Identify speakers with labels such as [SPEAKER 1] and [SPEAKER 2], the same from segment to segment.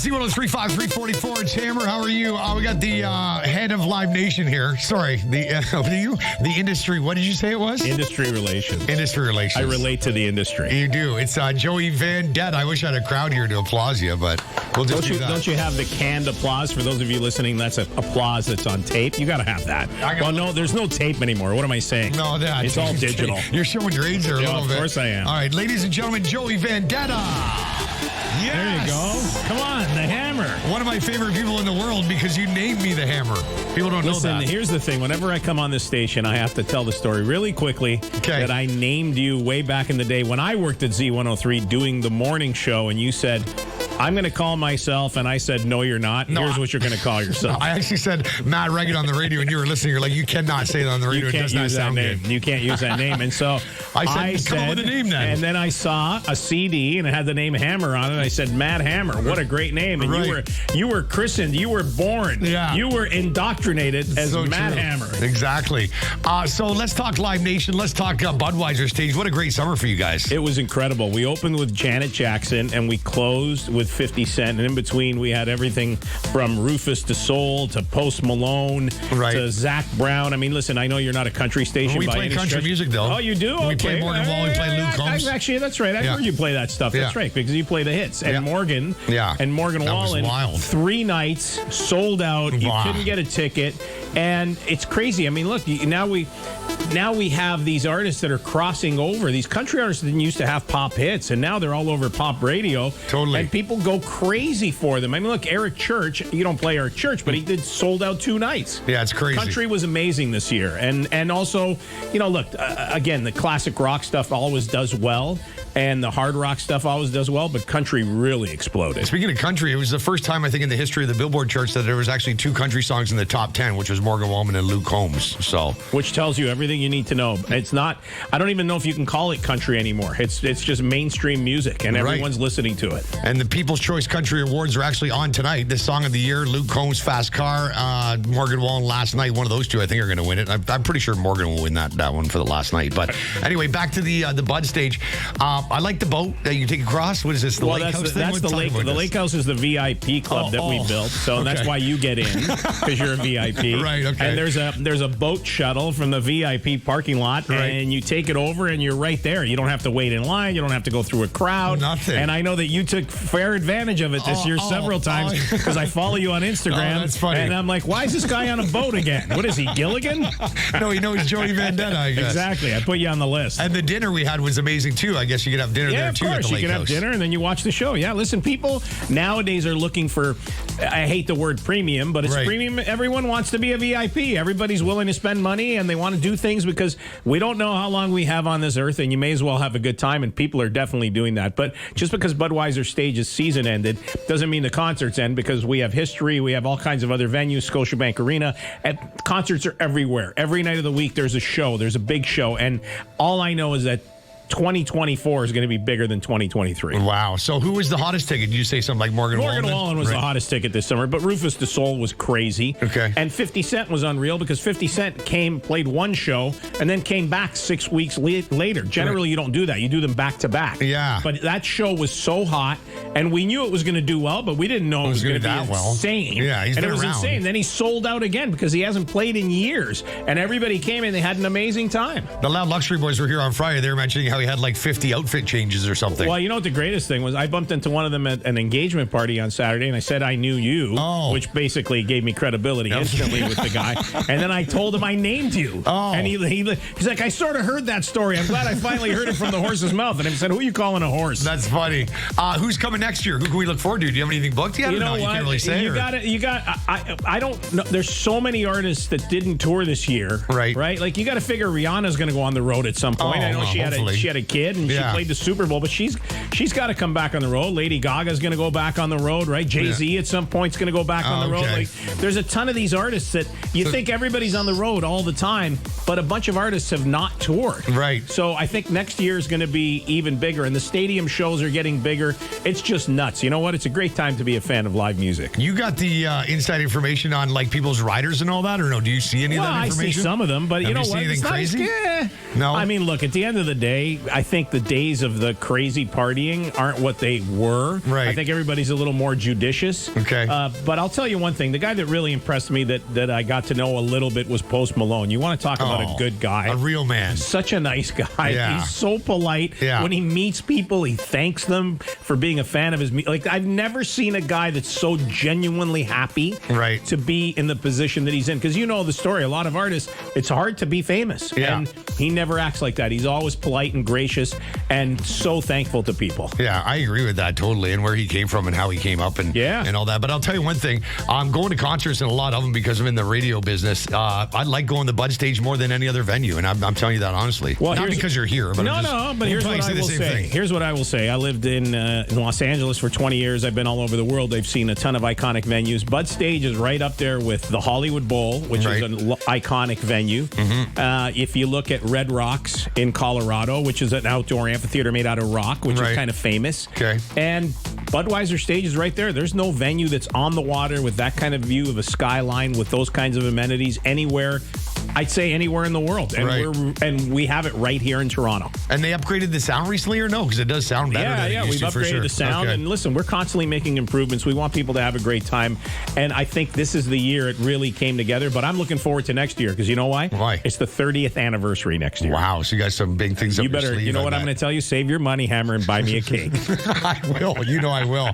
[SPEAKER 1] Z1035344. It's Hammer. How are you? We got the head of Live Nation here. Sorry, the industry. What did you say it was?
[SPEAKER 2] Industry relations.
[SPEAKER 1] Industry relations.
[SPEAKER 2] I relate to the industry.
[SPEAKER 1] You do. It's Joey Vendetta. I wish I had a crowd here to applaud you, but we'll just do that.
[SPEAKER 2] Don't you have the canned applause? For those of you listening, that's an applause that's on tape. You got to have that. Well, no, there's no tape anymore. What am I saying?
[SPEAKER 1] No,
[SPEAKER 2] it's all digital.
[SPEAKER 1] You're showing your age there a little bit.
[SPEAKER 2] Of course I am.
[SPEAKER 1] All right, ladies and gentlemen, Joey Vendetta. Yes.
[SPEAKER 2] There you go. Come on, the Hammer.
[SPEAKER 1] One of my favorite people in the world because you named me the Hammer. People don't know that.
[SPEAKER 2] Here's the thing. Whenever I come on this station, I have to tell the story really quickly that I named you way back in the day when I worked at Z103 doing the morning show, and you said, I'm going to call myself, and I said, no, you're not. No, here's what you're going to call yourself.
[SPEAKER 1] No, I actually said Matt Reagan on the radio, and you were listening. You're like, you cannot say that on the radio.
[SPEAKER 2] You can't use that name. You can't use that name. And so
[SPEAKER 1] I said, come up with a name then.
[SPEAKER 2] And then I saw a CD, and it had the name Hammer on it. I said, Matt Hammer. What a great name. And you were christened. You were born.
[SPEAKER 1] Yeah.
[SPEAKER 2] You were indoctrinated as Matt Hammer.
[SPEAKER 1] Exactly. So let's talk Live Nation. Let's talk Budwiser stage. What a great summer for you guys.
[SPEAKER 2] It was incredible. We opened with Janet Jackson, and we closed with 50 Cent. And in between, we had everything from Rufus to Soul to Post Malone to Zach Brown. I mean, listen, I know you're not a country station.
[SPEAKER 1] We play country music, though.
[SPEAKER 2] Oh, you do?
[SPEAKER 1] We play Morgan Wallen, we play Luke Combs.
[SPEAKER 2] Actually, that's right. I heard you play that stuff. That's right, because you play the hits. And Morgan Wallen, 3 nights, sold out. You couldn't get a ticket. And it's crazy. I mean, look, now we have these artists that are crossing over. These country artists didn't used to have pop hits, and now they're all over pop radio.
[SPEAKER 1] Totally.
[SPEAKER 2] And people go crazy for them. I mean, look, Eric Church, you don't play Eric Church, but he did sold out 2 nights.
[SPEAKER 1] Yeah, it's crazy.
[SPEAKER 2] Country was amazing this year. And also, look, again, the classic rock stuff always does well, and the hard rock stuff always does well, but country really exploded.
[SPEAKER 1] Speaking of country, it was the first time, I think, in the history of the Billboard charts that there was actually 2 country songs in the top 10, which was Morgan Wallen and Luke Combs.
[SPEAKER 2] Which tells you everything you need to know. It's not, I don't even know if you can call it country anymore. It's just mainstream music, and everyone's listening to it.
[SPEAKER 1] And the People's Choice Country Awards are actually on tonight. This Song of the Year, Luke Combs, Fast Car, Morgan Wallen, Last Night. One of those 2, I think, are going to win it. I'm pretty sure Morgan will win that one for the last night. But anyway, back to the Bud stage. I like the boat that you take across. What is this, the lake house thing?
[SPEAKER 2] That's the lake. The lake house is the VIP club that we built. So that's why you get in, because you're a VIP.
[SPEAKER 1] Right, okay.
[SPEAKER 2] And there's a boat shuttle from the VIP parking lot, and you take it over, and you're right there. You don't have to wait in line. You don't have to go through a crowd.
[SPEAKER 1] Nothing.
[SPEAKER 2] And I know that you took fair advantage of it this year several times, because I follow you on Instagram.
[SPEAKER 1] That's funny.
[SPEAKER 2] And I'm like, why is this guy on a boat again? What is he, Gilligan?
[SPEAKER 1] No, he knows Joey Vendetta, I guess.
[SPEAKER 2] Exactly. I put you on the list.
[SPEAKER 1] And the dinner we had was amazing, too. I guess you could have dinner there, too, at the lake house.
[SPEAKER 2] You can have dinner, and then you watch the show. Yeah, listen, people nowadays are looking for, I hate the word premium, but it's premium. Everyone wants to be a VIP. Everybody's willing to spend money, and they want to do things because we don't know how long we have on this earth, and you may as well have a good time, and people are definitely doing that. But just because Budweiser stage's season ended doesn't mean the concerts end, because we have history. We have all kinds of other venues, Scotiabank Arena. And concerts are everywhere. Every night of the week, there's a show. There's a big show. And all I know is that 2024 is going to be bigger than 2023.
[SPEAKER 1] Wow. So who was the hottest ticket? Did you say something like Morgan Wallen?
[SPEAKER 2] Morgan Wallen was the hottest ticket this summer, but Rufus to Soul was crazy.
[SPEAKER 1] Okay.
[SPEAKER 2] And 50 Cent was unreal, because 50 Cent played one show, and then came back 6 weeks later. Generally, you don't do that. You do them back to back.
[SPEAKER 1] Yeah.
[SPEAKER 2] But that show was so hot, and we knew it was going to do well, but we didn't know it was going to be insane.
[SPEAKER 1] Yeah,
[SPEAKER 2] and it was insane. Then he sold out again because he hasn't played in years, and everybody came and they had an amazing time.
[SPEAKER 1] The Loud Luxury Boys were here on Friday. They were mentioning how he had like 50 outfit changes or something.
[SPEAKER 2] Well, you know what the greatest thing was? I bumped into one of them at an engagement party on Saturday, and I said I knew you, which basically gave me credibility instantly with the guy. And then I told him I named you. And he's like, I sort of heard that story. I'm glad I finally heard it from the horse's mouth. And I said, who are you calling a horse?
[SPEAKER 1] That's funny. Who's coming next year? Who can we look forward to? Do you have anything booked yet?
[SPEAKER 2] You know what?
[SPEAKER 1] You can't really say.
[SPEAKER 2] I don't know. There's so many artists that didn't tour this year.
[SPEAKER 1] Right.
[SPEAKER 2] Like, you got to figure Rihanna's going to go on the road at some point. I know she had a kid, and she played the Super Bowl, but she's got to come back on the road. Lady Gaga's going to go back on the road, right? Jay-Z at some point is going to go back on the road. Like, there's a ton of these artists that you think everybody's on the road all the time, but a bunch of artists have not toured.
[SPEAKER 1] Right.
[SPEAKER 2] So I think next year is going to be even bigger, and the stadium shows are getting bigger. It's just nuts. You know what? It's a great time to be a fan of live music.
[SPEAKER 1] You got the inside information on like people's riders and all that, or no? Do you see any of that information?
[SPEAKER 2] I see some of them, but you know what?
[SPEAKER 1] Anything crazy?
[SPEAKER 2] No. I mean, look, at the end of the day, I think the days of the crazy partying aren't what they were.
[SPEAKER 1] Right.
[SPEAKER 2] I think everybody's a little more judicious.
[SPEAKER 1] Okay.
[SPEAKER 2] But I'll tell you one thing. The guy that really impressed me that I got to know a little bit was Post Malone. You want to talk about a good guy.
[SPEAKER 1] A real man.
[SPEAKER 2] Such a nice guy.
[SPEAKER 1] Yeah.
[SPEAKER 2] He's so polite.
[SPEAKER 1] Yeah.
[SPEAKER 2] When he meets people, he thanks them for being a fan of his music. Like, I've never seen a guy that's so genuinely happy to be in the position that he's in. Because you know the story. A lot of artists, it's hard to be famous.
[SPEAKER 1] Yeah.
[SPEAKER 2] And he never acts like that. He's always polite and gracious and so thankful to people.
[SPEAKER 1] Yeah, I agree with that totally, and where he came from and how he came up and all that. But I'll tell you one thing. I'm going to concerts and a lot of them because I'm in the radio business. I like going to the Bud Stage more than any other venue, and I'm telling you that honestly.
[SPEAKER 2] Well,
[SPEAKER 1] not because you're here, but
[SPEAKER 2] but here's what I will say. Here's what I will say. I lived in Los Angeles for 20 years. I've been all over the world. I've seen a ton of iconic venues. Bud Stage is right up there with the Hollywood Bowl, which is an iconic venue. If you look at Red Rocks in Colorado, which is an outdoor amphitheater made out of rock, which is kind of famous.
[SPEAKER 1] Okay.
[SPEAKER 2] And Budwiser Stage is right there. There's no venue that's on the water with that kind of view of a skyline with those kinds of amenities anywhere. I'd say anywhere in the world, and we have it right here in Toronto.
[SPEAKER 1] And they upgraded the sound recently, or no? Because it does sound better.
[SPEAKER 2] Yeah, we've upgraded the sound, and listen, we're constantly making improvements. We want people to have a great time, and I think this is the year it really came together. But I'm looking forward to next year because you know why?
[SPEAKER 1] Why?
[SPEAKER 2] It's the 30th anniversary next year.
[SPEAKER 1] Wow! So you got some big things.
[SPEAKER 2] You better. You know what I'm going to tell you? Save your money, Hammer, and buy me a cake.
[SPEAKER 1] I will. You know I will.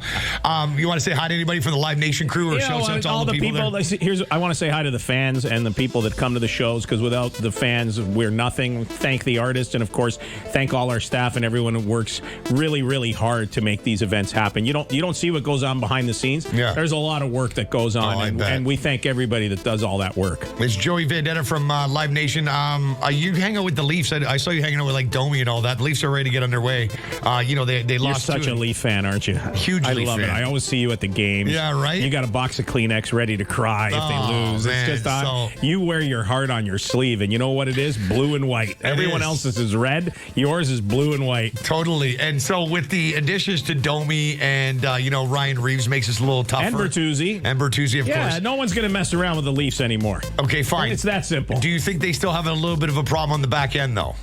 [SPEAKER 1] You want to say hi to anybody from the Live Nation crew, or shout out to all the people there?
[SPEAKER 2] I want to say hi to the fans and the people that come to the shows because without the fans, we're nothing. Thank the artists, and of course, thank all our staff and everyone who works really, really hard to make these events happen. You don't see what goes on behind the scenes.
[SPEAKER 1] Yeah.
[SPEAKER 2] There's a lot of work that goes on, and we thank everybody that does all that work.
[SPEAKER 1] It's Joey Vendetta from Live Nation. You hang out with the Leafs. I saw you hanging out with like Domi and all that. The Leafs are ready to get underway. They lost.
[SPEAKER 2] You're such a Leaf fan, aren't you?
[SPEAKER 1] Huge Leaf
[SPEAKER 2] love
[SPEAKER 1] fan.
[SPEAKER 2] it. I always see you at the games.
[SPEAKER 1] Yeah, right.
[SPEAKER 2] You got a box of Kleenex ready to cry if they lose.
[SPEAKER 1] Man,
[SPEAKER 2] it's just you wear your heart on your sleeve, and you know what it is? Blue and white. Everyone else's is red. Yours is blue and white.
[SPEAKER 1] Totally. And so with the additions to Domi and Ryan Reeves makes us a little tougher.
[SPEAKER 2] And Bertuzzi, of course. Yeah, no one's going to mess around with the Leafs anymore.
[SPEAKER 1] Okay, fine.
[SPEAKER 2] It's that simple.
[SPEAKER 1] Do you think they still have a little bit of a problem on the back end, though?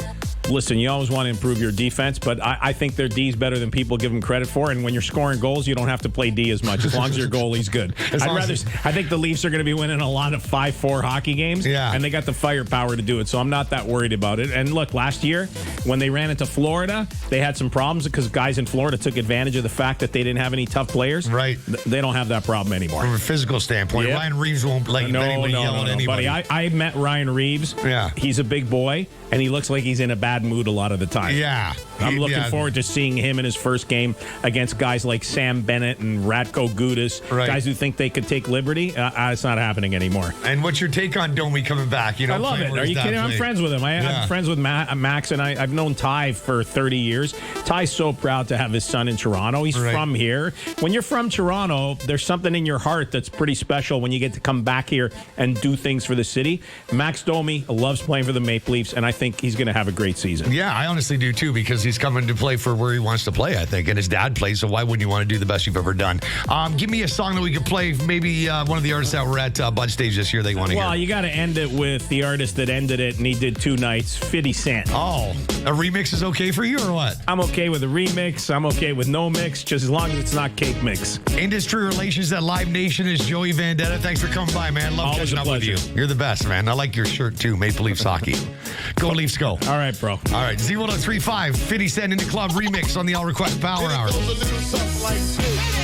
[SPEAKER 2] Listen, you always want to improve your defense, but I think their D is better than people give them credit for. And when you're scoring goals, you don't have to play D as much as long as your goalie's good. I think the Leafs are going to be winning a lot of 5-4 hockey games, and they got the firepower to do it. So I'm not that worried about it. And look, last year when they ran into Florida, they had some problems because guys in Florida took advantage of the fact that they didn't have any tough players.
[SPEAKER 1] Right.
[SPEAKER 2] They don't have that problem anymore.
[SPEAKER 1] From a physical standpoint, Ryan Reeves won't let anybody yell at anybody.
[SPEAKER 2] Buddy, I met Ryan Reeves.
[SPEAKER 1] Yeah.
[SPEAKER 2] He's a big boy, and he looks like he's in a bad mood a lot of the time.
[SPEAKER 1] Yeah.
[SPEAKER 2] I'm looking forward to seeing him in his first game against guys like Sam Bennett and Ratko Gudas, guys who think they could take liberty. It's not happening anymore.
[SPEAKER 1] And what's your take on Domi coming back?
[SPEAKER 2] I love it. Are you kidding? I'm friends with him. I'm friends with Max, and I've known Ty for 30 years. Ty's so proud to have his son in Toronto. He's from here. When you're from Toronto, there's something in your heart that's pretty special when you get to come back here and do things for the city. Max Domi loves playing for the Maple Leafs, and I think he's going to have a great season.
[SPEAKER 1] Yeah, I honestly do too, because he's coming to play for where he wants to play, I think, and his dad plays, so why wouldn't you want to do the best you've ever done? Give me a song that we could play, maybe one of the artists that were at Bud Stage this year that you want to hear.
[SPEAKER 2] Well, you got to end it with the artist that ended it, and he did 2 nights, 50 Cent.
[SPEAKER 1] Oh, a remix is okay for you or what?
[SPEAKER 2] I'm okay with a remix. I'm okay with no mix, just as long as it's not cake mix.
[SPEAKER 1] Industry Relations at Live Nation is Joey Vendetta. Thanks for coming by, man. Love
[SPEAKER 2] Always
[SPEAKER 1] catching up with you. You're the best, man. I like your shirt, too. Maple Leafs hockey. Go Leafs, go.
[SPEAKER 2] All right, bro.
[SPEAKER 1] All right, Z1035, 50 Cent in the Club remix on the All Request Power Hour.